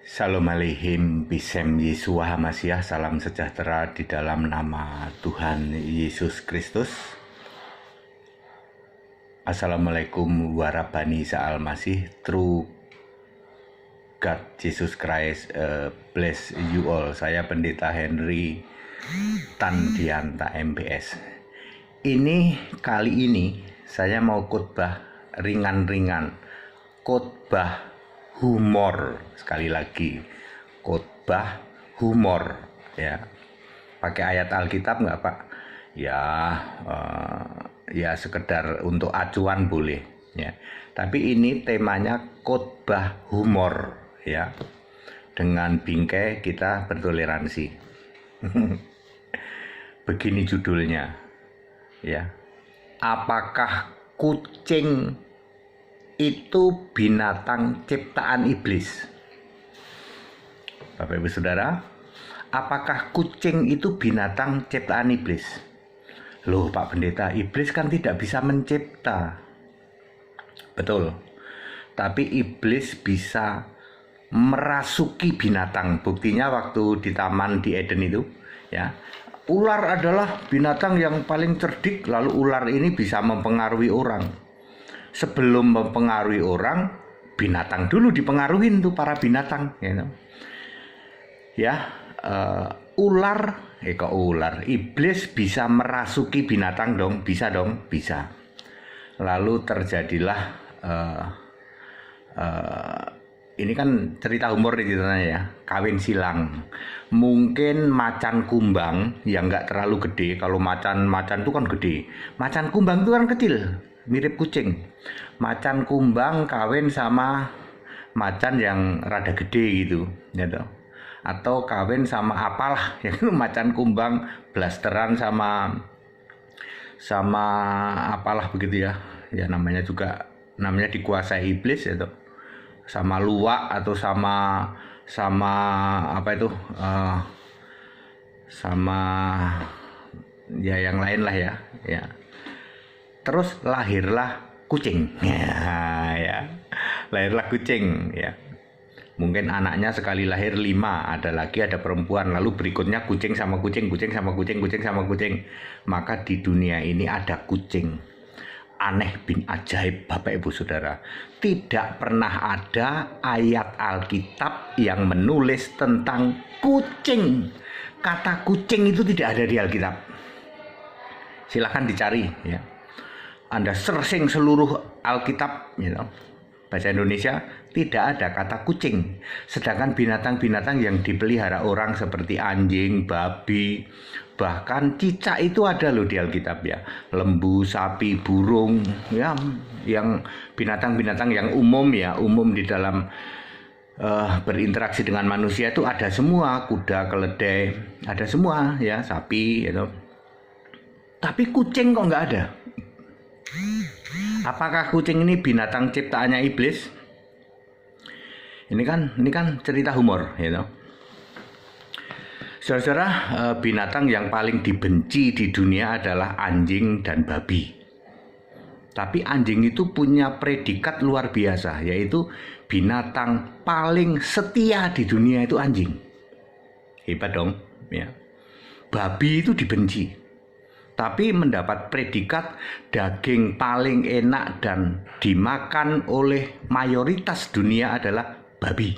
Shalom Aleichem, Bisem Yeshua Hamasiah, salam sejahtera di dalam nama Tuhan Yesus Kristus. Assalamualaikum warahmatullahi wabarakatuh. True God Jesus Christ bless you all. Saya Pendeta Henry Tandianta MBS. Kali ini saya mau khotbah ringan-ringan, khotbah humor. Sekali lagi, khotbah humor, ya. Pakai ayat Alkitab nggak, Pak? Ya sekedar untuk acuan boleh, ya. Tapi ini temanya khotbah humor, ya. Dengan bingkai kita bertoleransi. Begini judulnya, ya. Apakah kucing itu binatang ciptaan iblis? Bapak Ibu Saudara, apakah kucing itu binatang ciptaan iblis? Loh Pak Pendeta, iblis kan tidak bisa mencipta. Betul. Tapi iblis bisa merasuki binatang. Buktinya waktu di taman di Eden itu, ya. Ular adalah binatang yang paling cerdik, lalu ular ini bisa mempengaruhi orang. Sebelum mempengaruhi orang, binatang dulu dipengaruhi tuh para binatang, gitu. Ya, iblis bisa merasuki binatang dong, bisa. Lalu terjadilah ini kan cerita humor nih ceritanya, ya, kawin silang. Mungkin macan kumbang yang nggak terlalu gede. Kalau macan itu kan gede, macan kumbang itu kan kecil, mirip kucing. Macan kumbang kawin sama macan yang rada gede gitu, gitu. Atau kawin sama apalah, ya, macan kumbang blasteran sama apalah begitu, ya. Ya namanya dikuasai iblis, itu. Sama luwak atau sama apa itu, sama ya yang lain lah, ya. Terus lahirlah kucing, ya. Lahirlah kucing, ya. Mungkin anaknya sekali lahir 5, ada perempuan, lalu berikutnya kucing sama kucing. Maka di dunia ini ada kucing. Aneh bin ajaib, Bapak Ibu Saudara. Tidak pernah ada ayat Alkitab yang menulis tentang kucing. Kata kucing itu tidak ada di Alkitab. Silahkan dicari, ya. Anda searching seluruh Alkitab, you know, bahasa Indonesia, tidak ada kata kucing. Sedangkan binatang-binatang yang dipelihara orang seperti anjing, babi, bahkan cicak itu ada loh di Alkitab, ya. Lembu, sapi, burung, ya, yang binatang-binatang yang umum, ya, umum di dalam berinteraksi dengan manusia itu ada semua. Kuda, keledai, ada semua, ya, sapi, gitu. Tapi kucing kok nggak ada. Apakah kucing ini binatang ciptaannya iblis? Ini kan cerita humor, you know. Saudara, binatang yang paling dibenci di dunia adalah anjing dan babi. Tapi anjing itu punya predikat luar biasa, yaitu binatang paling setia di dunia itu anjing. Hebat dong, ya. Babi itu dibenci, tapi mendapat predikat daging paling enak dan dimakan oleh mayoritas dunia adalah babi.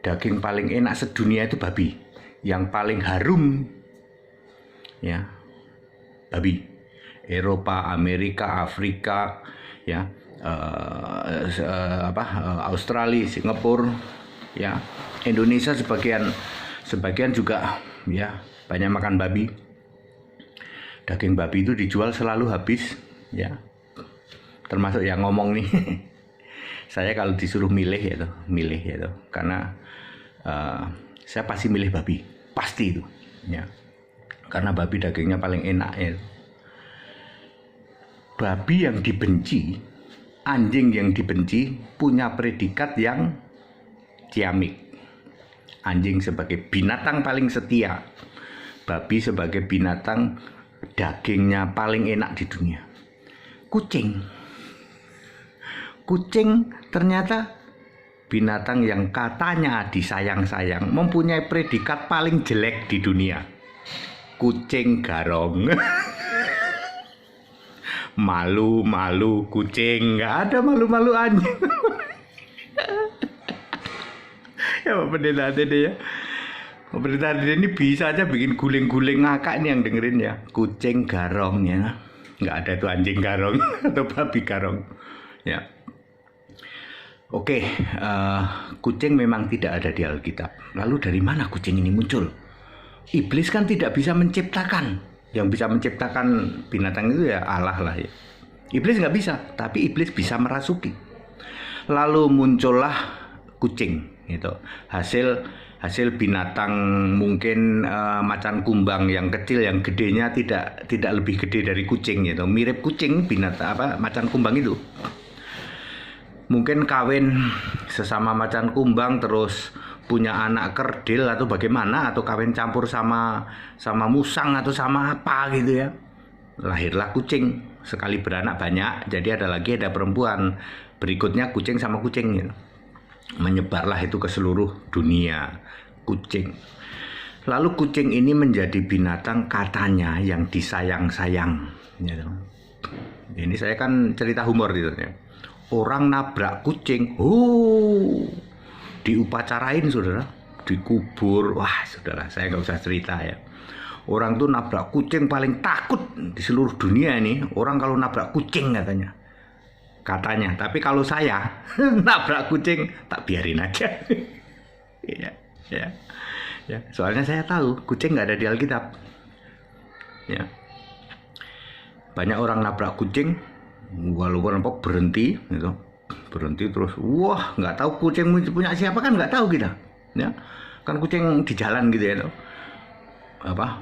Daging paling enak sedunia itu babi. Yang paling harum, ya, babi. Eropa, Amerika, Afrika, ya, Australia, Singapura, ya, Indonesia sebagian juga, ya, banyak makan babi. Daging babi itu dijual selalu habis, ya. Termasuk yang ngomong nih. Saya kalau disuruh milih ya, karena saya pasti milih babi, pasti itu, ya. Karena babi dagingnya paling enak, ya. Babi yang dibenci, anjing yang dibenci punya predikat yang ciamik. Anjing sebagai binatang paling setia, babi sebagai binatang dagingnya paling enak di dunia. Kucing ternyata binatang yang katanya disayang-sayang mempunyai predikat paling jelek di dunia. Kucing garong. Malu-malu kucing, nggak ada malu-malu anjing. Ya Pak Pendeta Dede ya. Pak Pendeta Dede ini bisa aja bikin guling-guling ngakak nih yang dengerin ya. Kucing garong ya. Nggak ada tuh anjing garong atau babi garong. Ya. Oke, kucing memang tidak ada di Alkitab. Lalu dari mana kucing ini muncul? Iblis kan tidak bisa menciptakan. Yang bisa menciptakan binatang itu ya Allah lah ya. Iblis nggak bisa, tapi iblis bisa merasuki. Lalu muncullah kucing, gitu. Hasil binatang mungkin macan kumbang yang kecil, yang gedenya tidak lebih gede dari kucing, gitu. Mirip kucing binatang macan kumbang itu. Mungkin kawin sesama macan kumbang terus punya anak kerdil atau bagaimana, atau kawin campur sama musang atau sama apa gitu ya. Lahirlah kucing, sekali beranak banyak, jadi ada perempuan. Berikutnya kucing sama kucing gitu. Menyebarlah itu ke seluruh dunia, kucing. Lalu kucing ini menjadi binatang katanya yang disayang-sayang gitu. Ini saya kan cerita humor gitu ya. Orang nabrak kucing, diupacarain saudara, dikubur. Wah saudara, saya nggak usah cerita ya. Orang tuh nabrak kucing paling takut di seluruh dunia ini. Orang kalau nabrak kucing katanya. Tapi kalau saya nabrak kucing tak biarin aja. ya. Soalnya saya tahu kucing nggak ada di Alkitab. Ya. Banyak orang nabrak kucing, walaupun berhenti gitu. Berhenti terus, wah nggak tahu kucing punya siapa kan nggak tahu kita, ya kan kucing di jalan gitu ya,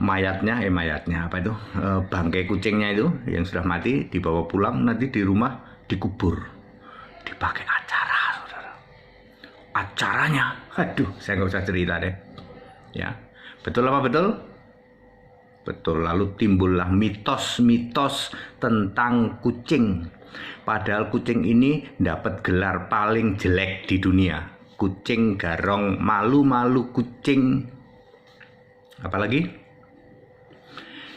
mayatnya bangkai kucingnya itu yang sudah mati dibawa pulang, nanti di rumah dikubur, dipakai acara, saudara. Acaranya, aduh saya nggak usah cerita deh, ya betul apa betul? Betul. Lalu timbullah mitos-mitos tentang kucing. Padahal kucing ini dapat gelar paling jelek di dunia. Kucing garong, malu-malu kucing. Apalagi?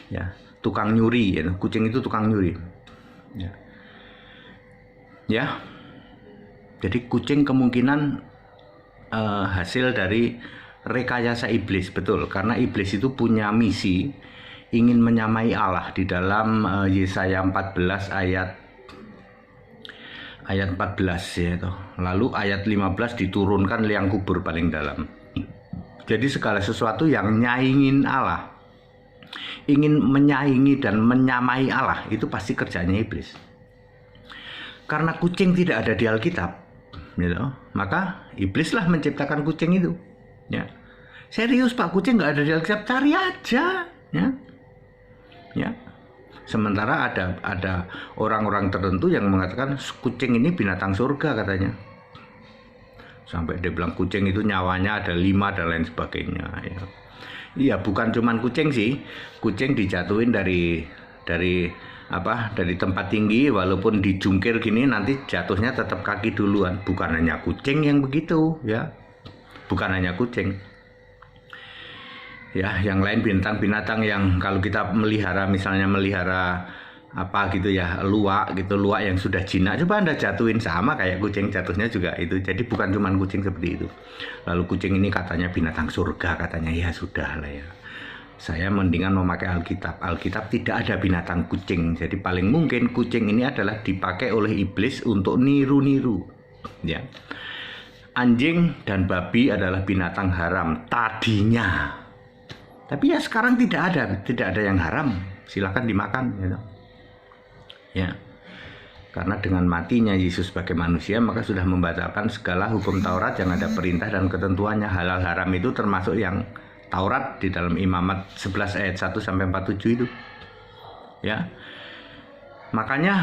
Ya, tukang nyuri ya. Kucing itu tukang nyuri. Ya. Jadi kucing kemungkinan hasil dari rekayasa iblis, betul. Karena iblis itu punya misi ingin menyamai Allah di dalam Yesaya 14 ayat 14 ya itu. Lalu ayat 15 diturunkan liang kubur paling dalam. Jadi segala sesuatu yang nyaingin Allah, ingin menyaingi dan menyamai Allah, itu pasti kerjanya iblis. Karena kucing tidak ada di Alkitab, gitu, maka iblislah menciptakan kucing itu. Ya, serius Pak, kucing nggak ada di Alkitab, cari aja, ya. Sementara ada orang-orang tertentu yang mengatakan kucing ini binatang surga katanya. Sampai dia bilang kucing itu nyawanya ada 5 dan lain sebagainya. Ya. Iya, bukan cuman kucing sih. Kucing dijatuhin dari tempat tinggi, walaupun dijungkir gini nanti jatuhnya tetap kaki duluan. Bukan hanya kucing yang begitu, ya. Bukan hanya kucing. Ya, yang lain binatang-binatang yang kalau kita misalnya melihara apa gitu ya, luwak yang sudah jinak, coba Anda jatuhin sama kayak kucing, jatuhnya juga itu. Jadi bukan cuma kucing seperti itu. Lalu kucing ini katanya binatang surga katanya, ya sudah lah ya. Saya mendingan memakai Alkitab. Alkitab tidak ada binatang kucing. Jadi paling mungkin kucing ini adalah dipakai oleh iblis untuk niru-niru. Ya. Anjing dan babi adalah binatang haram tadinya. Tapi ya sekarang tidak ada yang haram, silakan dimakan gitu. Ya. Karena dengan matinya Yesus sebagai manusia maka sudah membatalkan segala hukum Taurat yang ada perintah dan ketentuannya. Halal haram itu termasuk yang Taurat di dalam Imamat 11 ayat 1 sampai 47 itu. Ya. Makanya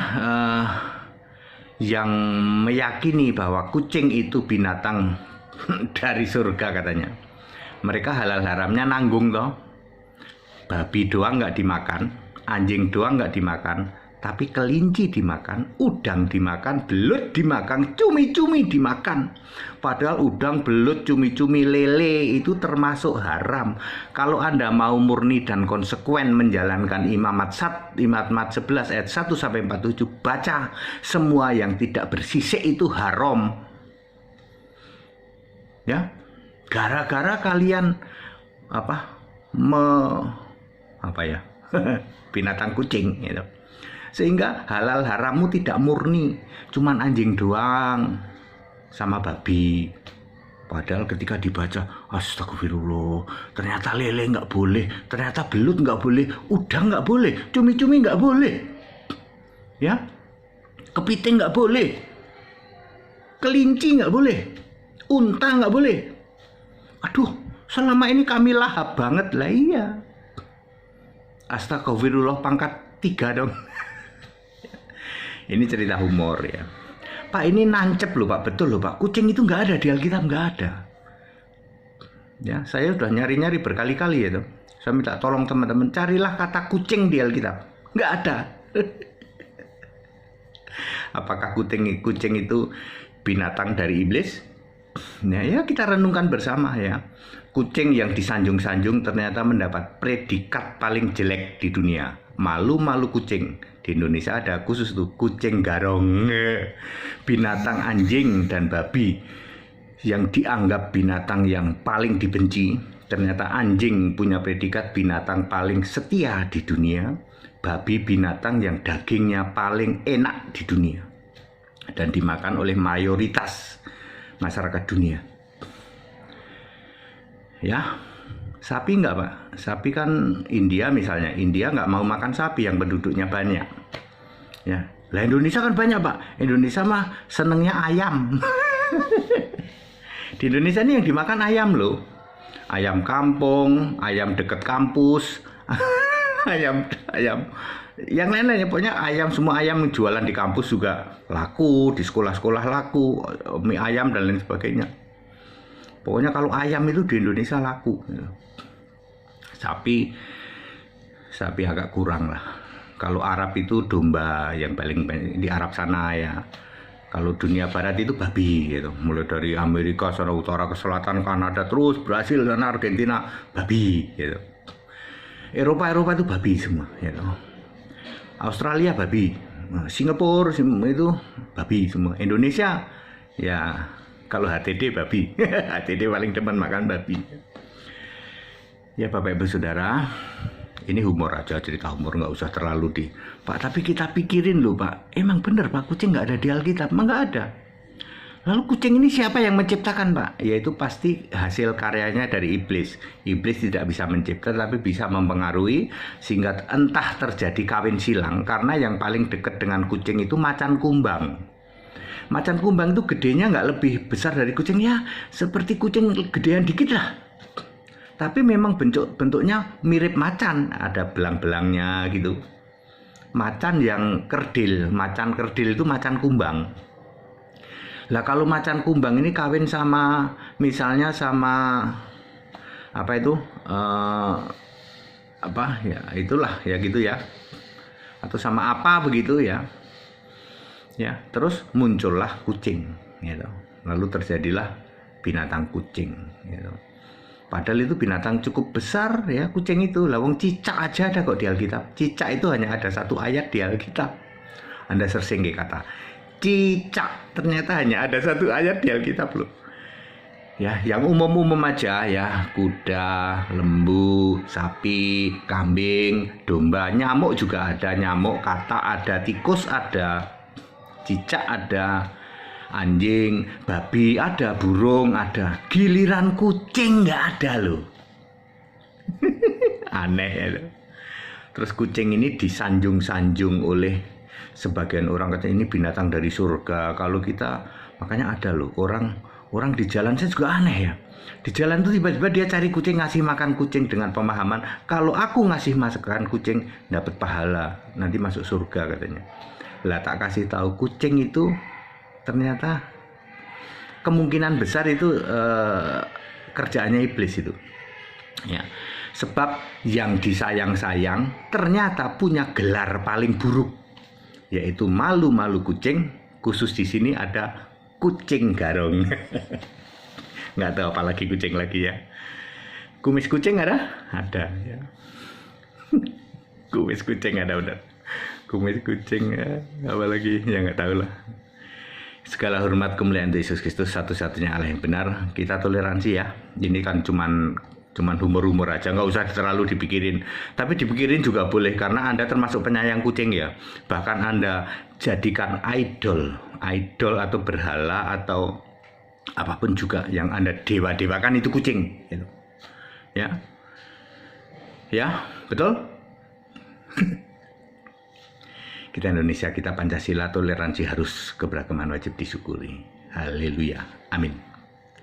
yang meyakini bahwa kucing itu binatang dari surga katanya, mereka halal haramnya nanggung toh. Babi doang nggak dimakan, anjing doang nggak dimakan, Tapi kelinci dimakan, udang dimakan, belut dimakan, cumi-cumi dimakan. Padahal udang, belut, cumi-cumi, lele itu termasuk haram. Kalau Anda mau murni dan konsekuen menjalankan Imamat 11 ayat 1 sampai 47, baca semua yang tidak bersisik itu haram. Ya. Gara-gara kalian binatang kucing gitu. Sehingga halal harammu tidak murni, cuman anjing doang sama babi. Padahal ketika dibaca, astagfirullah, ternyata lele nggak boleh, ternyata belut nggak boleh, udang nggak boleh, cumi-cumi nggak boleh, ya, kepiting nggak boleh, kelinci nggak boleh, unta nggak boleh. Aduh, selama ini kami lahap banget lah. Iya, astagfirullah pangkat 3 dong. Ini cerita humor ya. Pak, ini nancep loh Pak, betul loh Pak. Kucing itu nggak ada di Alkitab, nggak ada. Ya, saya udah nyari-nyari berkali-kali ya tuh. Saya minta tolong teman-teman carilah kata kucing di Alkitab, nggak ada. Apakah kucing itu binatang dari iblis? Ya, kita renungkan bersama ya. Kucing yang disanjung-sanjung ternyata mendapat predikat paling jelek di dunia. Malu-malu kucing. Di Indonesia ada khusus tuh kucing garong, binatang anjing dan babi yang dianggap binatang yang paling dibenci. Ternyata anjing punya predikat binatang paling setia di dunia, babi binatang yang dagingnya paling enak di dunia dan dimakan oleh mayoritas masyarakat dunia. Ya, sapi enggak Pak? Sapi kan India misalnya, India nggak mau makan sapi yang penduduknya banyak. Ya, lah Indonesia kan banyak Pak. Indonesia mah senengnya ayam. Di Indonesia ini yang dimakan ayam loh. Ayam kampung, ayam deket kampus, ayam yang lain-lain, pokoknya ayam, semua ayam jualan di kampus juga laku, di sekolah-sekolah laku, mie ayam dan lain sebagainya. Pokoknya kalau ayam itu di Indonesia laku. Sapi agak kurang lah. Kalau Arab itu domba yang paling banyak di Arab sana ya. Kalau dunia barat itu babi gitu. Mulai dari Amerika sana utara ke selatan, Kanada, terus Brasil dan Argentina babi gitu. Eropa itu babi semua gitu. Australia babi, Singapura itu babi semua. Indonesia ya kalau HTD babi. HTD paling depan makan babi. Ya Bapak Ibu Saudara, ini humor aja, cerita humor, nggak usah terlalu di Pak. Tapi kita pikirin loh Pak, emang bener Pak kucing nggak ada di Alkitab? Emang nggak ada. Lalu kucing ini siapa yang menciptakan Pak? Yaitu pasti hasil karyanya dari iblis. Iblis tidak bisa mencipta tapi bisa mempengaruhi sehingga entah terjadi kawin silang. Karena yang paling dekat dengan kucing itu macan kumbang. Macan kumbang itu gedenya nggak lebih besar dari kucing ya, seperti kucing gedean dikit lah. Tapi memang bentuknya mirip macan, ada belang-belangnya gitu. Macan yang kerdil, macan kerdil itu macan kumbang. Lah kalau macan kumbang ini kawin sama, misalnya sama apa itu, ya itulah ya gitu ya, atau sama apa begitu ya. Ya, terus muncullah kucing, gitu. Lalu terjadilah binatang kucing, gitu. Padahal itu binatang cukup besar ya kucing itu. Lawang cicak aja ada kok di Alkitab. Cicak itu hanya ada 1 ayat di Alkitab. Anda searching kata cicak, ternyata hanya ada 1 ayat di Alkitab loh. Ya, yang umum-umum aja ya, kuda, lembu, sapi, kambing, domba, nyamuk juga ada, nyamuk, katak ada, tikus ada, cicak ada, anjing, babi ada, burung ada. Giliran kucing nggak ada loh. Aneh ya. Terus kucing ini disanjung-sanjung oleh sebagian orang, katanya ini binatang dari surga. Kalau kita, makanya ada loh orang di jalan, saya juga aneh ya. Di jalan tuh tiba-tiba dia cari kucing, ngasih makan kucing dengan pemahaman kalau aku ngasih makan kucing dapat pahala, nanti masuk surga katanya. Lah tak kasih tahu, kucing itu ternyata kemungkinan besar itu kerjaannya iblis itu. Ya. Sebab yang disayang-sayang ternyata punya gelar paling buruk. yaitu malu-malu kucing. Khusus di sini ada kucing garong. Nggak tahu apalagi kucing lagi ya. Kumis kucing ada? Ada ya. Kumis kucing ada udah. Kumis kucing ya. Apalagi ya nggak tahu lah. Segala hormat kemuliaan Yesus Kristus, satu-satunya Allah yang benar. Kita toleransi ya. Ini kan cuman humor-humor aja, nggak usah terlalu dipikirin. Tapi dipikirin juga boleh karena Anda termasuk penyayang kucing ya. Bahkan Anda jadikan idol atau berhala atau apapun juga yang Anda dewa-dewakan itu kucing. Gitu. Ya, betul. Kita Indonesia, kita Pancasila, toleransi harus, keberagaman wajib disyukuri. Haleluya. Amin.